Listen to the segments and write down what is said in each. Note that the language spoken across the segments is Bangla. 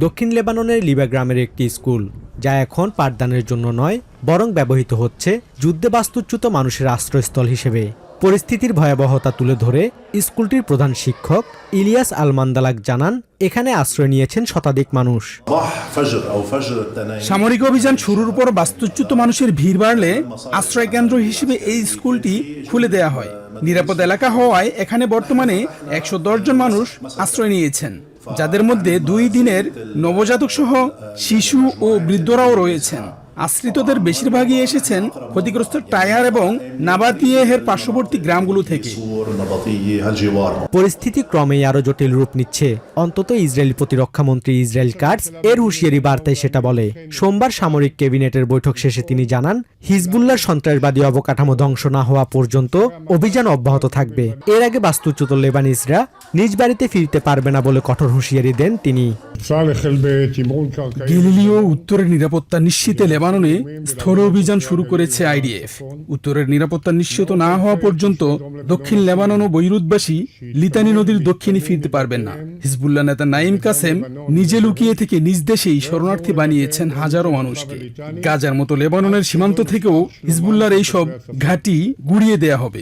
দক্ষিণ লেবাননের লিবা গ্রামের একটি স্কুল, যা এখন পাঠদানের জন্য নয় বরং ব্যবহৃত হচ্ছে যুদ্ধে বাস্তুচ্যুত মানুষের আশ্রয়স্থল হিসেবে। পরিস্থিতির ভয়াবহতা তুলে ধরে স্কুলটির প্রধান শিক্ষক ইলিয়াস আল-মান্দালাক জানান, এখানে আশ্রয় নিয়েছেন শতাধিক মানুষ। সামরিক অভিযান শুরুর পর বাস্তুচ্যুত মানুষের ভিড় বাড়লে আশ্রয় কেন্দ্র হিসেবে এই স্কুলটি খুলে দেয়া হয়। নিরাপদ এলাকা হওয়ায় এখানে বর্তমানে 110 জন মানুষ আশ্রয় নিয়েছেন, যাদের মধ্যে 2 দিনের নবজাতক সহ শিশু ও বৃদ্ধরাও রয়েছেন। আশ্রিতদের বেশিরভাগই এসেছেন ক্ষতিগ্রস্ত টায়ার এবং নাবাতিয়েহের পার্শ্ববর্তী গ্রামগুলো থেকে। পরিস্থিতি ক্রমেই আরো জটিল রূপ নিচ্ছে, অন্তত ইসরায়েলি প্রতিরক্ষামন্ত্রী ইসরায়েল কাটস এর হুঁশিয়ারি বার্তায় সেটা বলে। সোমবার সামরিক ক্যাবিনেটের বৈঠক শেষে তিনি জানান, হিজবুল্লাহর সন্ত্রাসবাদী অবকাঠামো ধ্বংস না হওয়া পর্যন্ত অভিযান অব্যাহত থাকবে। এর আগে বাস্তুচ্যুত লেবানিজরা নিজ বাড়িতে ফিরতে পারবে না বলে কঠোর হুঁশিয়ারি দেন তিনি। গেলিলিও উত্তরের নিরাপত্তা নিশ্চিতে লেবাননে স্থল অভিযান শুরু করেছে আইডিএফ। উত্তরের নিরাপত্তা নিশ্চিত না হওয়া পর্যন্ত দক্ষিণ লেবানন ও বৈরুতবাসী লিতানি নদীর দক্ষিণে ফিরতে পারবেন না। হিজবুল্লাহ নেতা নাইম কাসেম নিজে লুকিয়ে থেকে নিজ দেশেই শরণার্থী বানিয়েছেন হাজারো মানুষকে। গাজার মতো লেবাননের সীমান্ত থেকেও হিজবুল্লাহর এইসব ঘাঁটি গুড়িয়ে দেয়া হবে।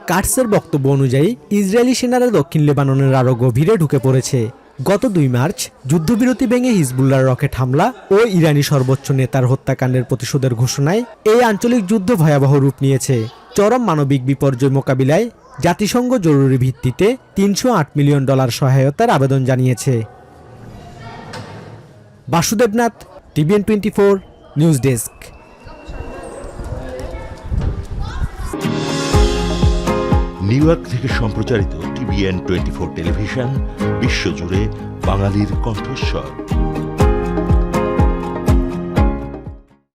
কাটসের বক্তব্য অনুযায়ী ইসরায়েলি সেনারা দক্ষিণ লেবাননের আরো গভীরে ঢুকে পড়েছে। গত 2 মার্চ যুদ্ধবিরতি ভেঙে হিজবুল্লাহর রকেট হামলা ও ইরানি সর্বোচ্চ নেতার হত্যাকাণ্ডের প্রতিশোধের ঘোষণায় এই আঞ্চলিক যুদ্ধ ভয়াবহ রূপ নিয়েছে। চরম মানবিক বিপর্যয় মোকাবিলায় জাতিসংঘ জরুরি ভিত্তিতে $308 মিলিয়ন সহায়তার আবেদন জানিয়েছে। Basudebnath, TVN 24 news desk. New York থেকে সম্প্রচারিত TVN 24 টেলিভিশন বিশ্বজুড়ে বাঙালির কণ্ঠস্বর।